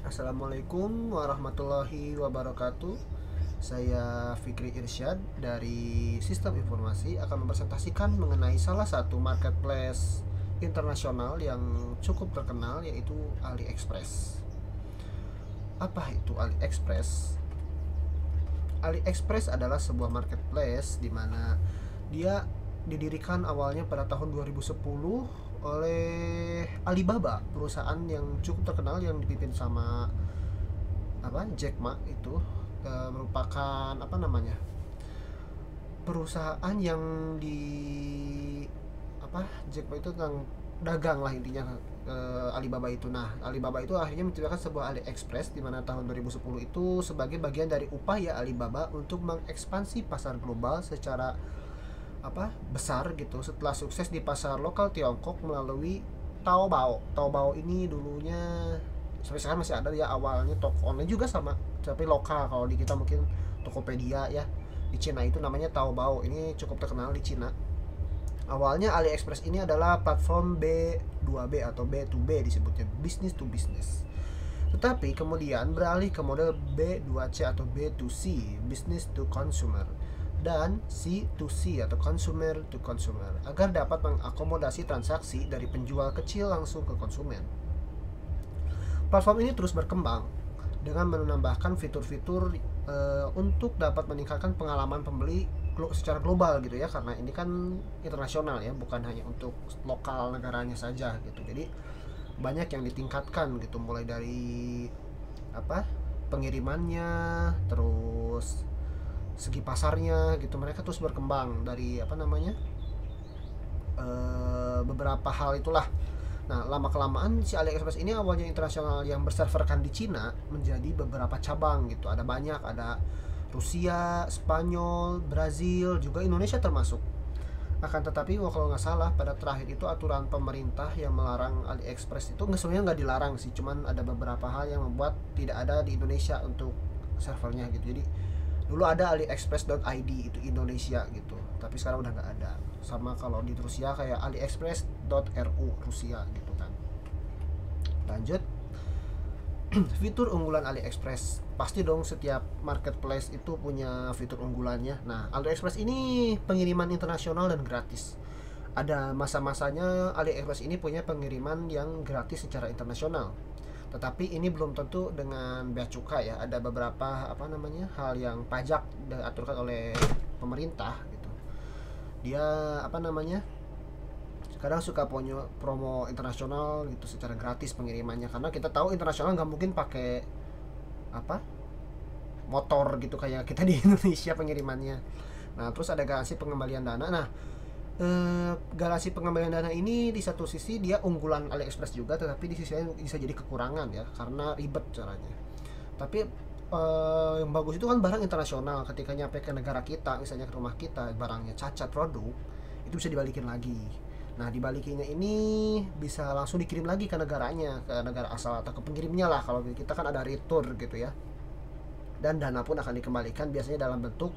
Assalamualaikum warahmatullahi wabarakatuh. Saya Fikri Irsyad dari Sistem Informasi akan mempresentasikan mengenai salah satu marketplace internasional yang cukup terkenal, yaitu AliExpress. Apa itu AliExpress? AliExpress adalah sebuah marketplace di mana dia didirikan awalnya pada tahun 2010 oleh Alibaba, perusahaan yang cukup terkenal yang dipimpin sama Jack Ma. Itu merupakan perusahaan yang di Jack Ma itu tentang dagang lah intinya. Alibaba itu. Nah, Alibaba itu akhirnya menciptakan sebuah AliExpress di mana tahun 2010 itu sebagai bagian dari upaya Alibaba untuk mengekspansi pasar global secara besar gitu, setelah sukses di pasar lokal Tiongkok melalui Taobao. Taobao ini dulunya sampai sekarang masih ada ya, awalnya toko online juga sama tapi lokal. Kalau di kita mungkin Tokopedia ya. Di Cina itu namanya Taobao. Ini cukup terkenal di Cina. Awalnya AliExpress ini adalah platform B2B atau B2B disebutnya, business to business. Tetapi kemudian beralih ke model B2C atau B2C, business to consumer, dan C2C atau consumer to consumer, agar dapat mengakomodasi transaksi dari penjual kecil langsung ke konsumen. Platform ini terus berkembang dengan menambahkan fitur-fitur untuk dapat meningkatkan pengalaman pembeli secara global gitu ya, karena ini kan internasional ya, bukan hanya untuk lokal negaranya saja gitu. Jadi banyak yang ditingkatkan gitu, mulai dari pengirimannya, terus segi pasarnya gitu. Mereka terus berkembang dari beberapa hal itulah. Nah, lama kelamaan si AliExpress ini awalnya internasional yang berserverkan di Cina menjadi beberapa cabang gitu. Ada banyak, ada Rusia, Spanyol, Brazil, juga Indonesia termasuk. Akan tetapi kalau nggak salah pada terakhir itu aturan pemerintah yang melarang AliExpress itu sebenarnya nggak dilarang sih, cuman ada beberapa hal yang membuat tidak ada di Indonesia untuk servernya gitu. Jadi dulu ada aliexpress.id itu Indonesia gitu, tapi sekarang udah nggak ada. Sama kalau di Rusia kayak aliexpress.ru Rusia gitu kan. Lanjut. Fitur unggulan AliExpress, pasti dong setiap marketplace itu punya fitur unggulannya. Nah, AliExpress ini pengiriman internasional dan gratis. Ada masa-masanya AliExpress ini punya pengiriman yang gratis secara internasional. Tetapi ini belum tentu dengan bea cukai ya. Ada beberapa hal yang pajak diaturkan oleh pemerintah gitu. Dia kadang suka punya promo internasional gitu secara gratis pengirimannya, karena kita tahu internasional nggak mungkin pakai motor gitu kayak kita di Indonesia pengirimannya. Nah, terus ada garansi pengembalian dana. Nah, garansi pengembalian dana ini di satu sisi dia unggulan AliExpress juga, tetapi di sisi lain bisa jadi kekurangan ya, karena ribet caranya. Tapi yang bagus itu kan barang internasional, ketika nyampe ke negara kita, misalnya ke rumah kita, barangnya cacat produk, itu bisa dibalikin lagi. Nah, dibalikinnya ini bisa langsung dikirim lagi ke negaranya, ke negara asal atau ke pengirimnya lah. Kalau kita kan ada return gitu ya. Dan dana pun akan dikembalikan biasanya dalam bentuk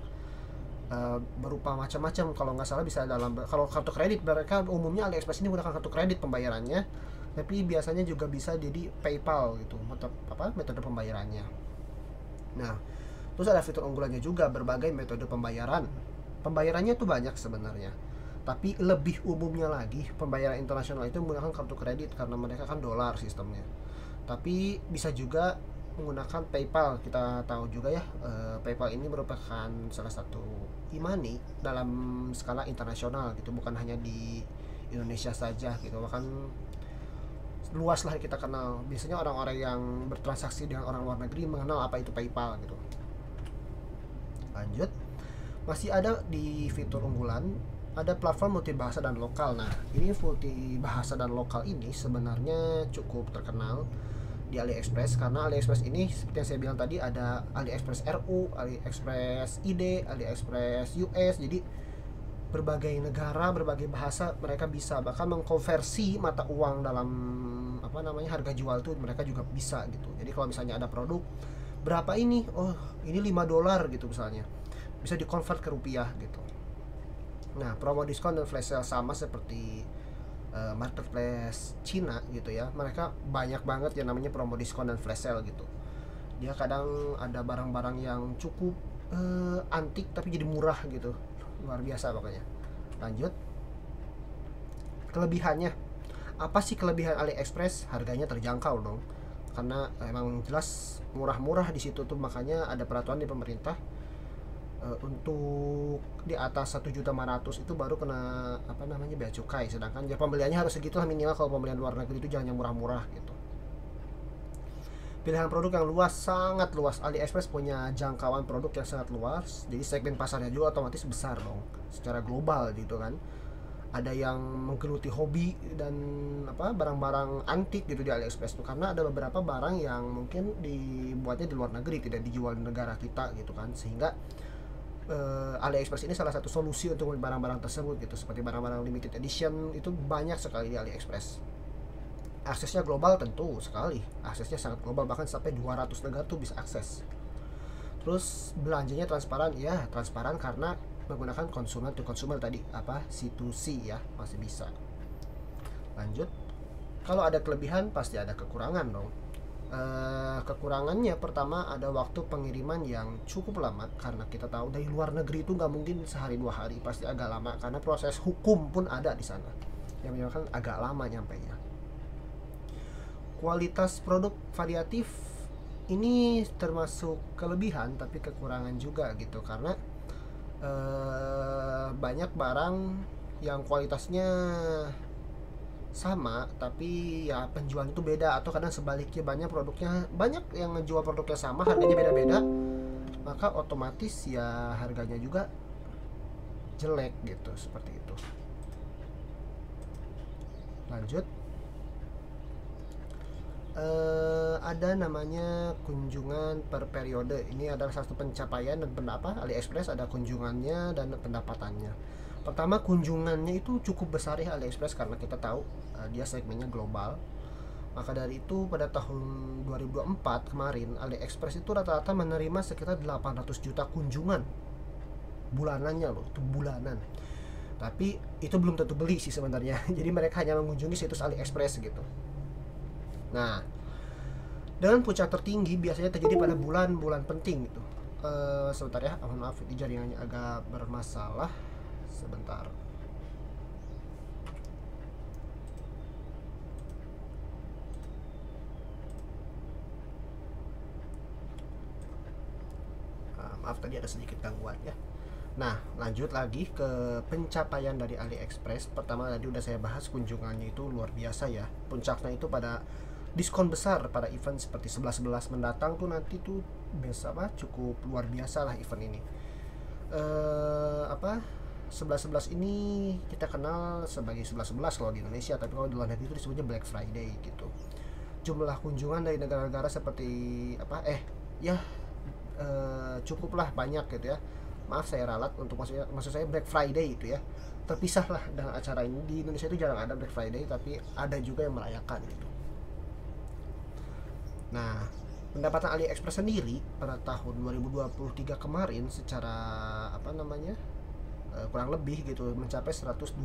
berupa macam-macam. Kalau nggak salah bisa kalau kartu kredit, mereka umumnya AliExpress ini menggunakan kartu kredit pembayarannya, tapi biasanya juga bisa jadi PayPal gitu metode pembayarannya. Nah, terus ada fitur unggulannya juga, berbagai metode pembayarannya tuh banyak sebenarnya, tapi lebih umumnya lagi pembayaran internasional itu menggunakan kartu kredit karena mereka kan dolar sistemnya. Tapi bisa juga menggunakan PayPal. Kita tahu juga ya, PayPal ini merupakan salah satu e-money dalam skala internasional gitu, bukan hanya di Indonesia saja gitu, bahkan luas lah kita kenal. Biasanya orang-orang yang bertransaksi dengan orang luar negeri mengenal apa itu PayPal gitu. Lanjut, masih ada di fitur unggulan, ada platform multibahasa dan lokal. Nah, ini multibahasa dan lokal ini sebenarnya cukup terkenal di AliExpress, karena AliExpress ini seperti yang saya bilang tadi, ada AliExpress RU, AliExpress ID, AliExpress US. Jadi berbagai negara, berbagai bahasa mereka bisa, bahkan mengkonversi mata uang dalam harga jual itu mereka juga bisa gitu. Jadi kalau misalnya ada produk berapa ini, oh ini $5 gitu misalnya, bisa dikonvert ke rupiah gitu. Nah, promo diskon dan flash sale sama seperti marketplace Cina gitu ya, mereka banyak banget yang namanya promo diskon dan flash sale gitu. Dia kadang ada barang-barang yang cukup antik tapi jadi murah gitu, luar biasa pokoknya. Lanjut, kelebihannya apa sih? Kelebihan AliExpress, harganya terjangkau dong, karena emang jelas murah-murah di situ tuh, makanya ada peraturan di pemerintah untuk di atas 1.500.000 itu baru kena apa namanya, bea cukai, sedangkan ya pembeliannya harus segitulah minimal kalau pembelian luar negeri itu, jangan yang murah-murah gitu. Pilihan produk yang luas, sangat luas. AliExpress punya jangkauan produk yang sangat luas, jadi segmen pasarnya juga otomatis besar dong secara global gitu kan. Ada yang menggeluti hobi dan apa, barang-barang antik gitu di AliExpress tuh, karena ada beberapa barang yang mungkin dibuatnya di luar negeri, tidak dijual di negara kita gitu kan, sehingga AliExpress ini salah satu solusi untuk barang-barang tersebut gitu. Seperti barang-barang limited edition itu banyak sekali di AliExpress. Aksesnya global, tentu sekali aksesnya sangat global, bahkan sampai 200 negara tuh bisa akses. Terus belanjanya transparan, ya transparan karena menggunakan konsumen to consumer tadi, apa, C2C ya, masih bisa. Lanjut, kalau ada kelebihan pasti ada kekurangan dong. Kekurangannya pertama ada waktu pengiriman yang cukup lama, karena kita tahu dari luar negeri itu nggak mungkin sehari 2 hari, pasti agak lama karena proses hukum pun ada di sana yang menyebabkan agak lama nyampainya. Kualitas produk variatif ini termasuk kelebihan tapi kekurangan juga gitu, karena banyak barang yang kualitasnya sama tapi ya penjualan itu beda, atau kadang sebaliknya, banyak yang ngejual produknya sama harganya beda-beda, maka otomatis ya harganya juga jelek gitu, seperti itu. Lanjut, ada namanya kunjungan per periode. Ini adalah satu pencapaian dan AliExpress ada kunjungannya dan pendapatannya. Pertama, kunjungannya itu cukup besar ya AliExpress, karena kita tahu dia segmennya global. Maka dari itu pada tahun 2024 kemarin AliExpress itu rata-rata menerima sekitar 800 juta kunjungan bulanannya loh, itu bulanan. Tapi itu belum tentu beli sih sebenarnya. Jadi mereka hanya mengunjungi situs AliExpress gitu. Nah, dengan puncak tertinggi biasanya terjadi pada bulan-bulan penting gitu. Sebentar ya, mohon maaf, ini jaringannya agak bermasalah. Sebentar. Maaf tadi ada sedikit gangguan ya. Nah, lanjut lagi ke pencapaian dari AliExpress. Pertama tadi udah saya bahas, kunjungannya itu luar biasa ya. Puncaknya itu pada diskon besar pada event seperti 11.11 mendatang tuh, nanti tuh biasa cukup luar biasa lah event ini. 11.11 ini kita kenal sebagai 11.11 kalau di Indonesia, tapi kalau di luar negeri itu disebutnya Black Friday gitu. Jumlah kunjungan dari negara-negara seperti cukuplah banyak gitu ya. Maaf saya ralat untuk maksud saya Black Friday itu ya. Terpisah lah dengan acara ini. Di Indonesia itu jarang ada Black Friday, tapi ada juga yang merayakan gitu. Nah, pendapatan AliExpress sendiri pada tahun 2023 kemarin secara kurang lebih gitu mencapai 126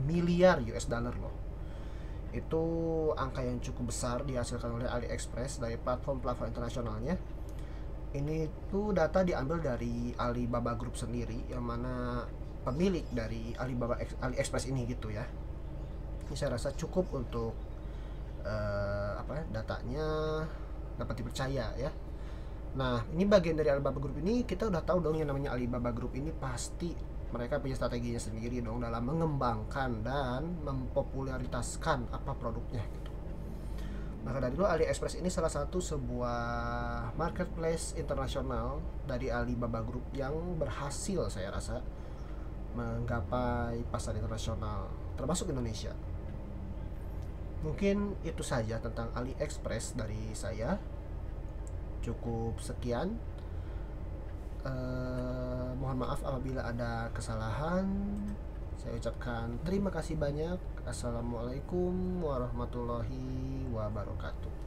miliar US dollar loh. Itu angka yang cukup besar dihasilkan oleh AliExpress dari platform-platform internasionalnya. Ini tuh data diambil dari Alibaba Group sendiri, yang mana pemilik dari AliExpress ini gitu ya. Ini saya rasa cukup untuk datanya dapat dipercaya ya. Nah, ini bagian dari Alibaba Group ini, kita udah tahu dong yang namanya Alibaba Group ini pasti mereka punya strateginya sendiri dong dalam mengembangkan dan mempopularitaskan apa produknya gitu. Maka dari itu AliExpress ini salah satu sebuah marketplace internasional dari Alibaba Group yang berhasil saya rasa menggapai pasar internasional termasuk Indonesia. Mungkin itu saja tentang AliExpress dari saya. Cukup sekian. Mohon maaf apabila ada kesalahan. Saya ucapkan terima kasih banyak. Assalamualaikum warahmatullahi wabarakatuh.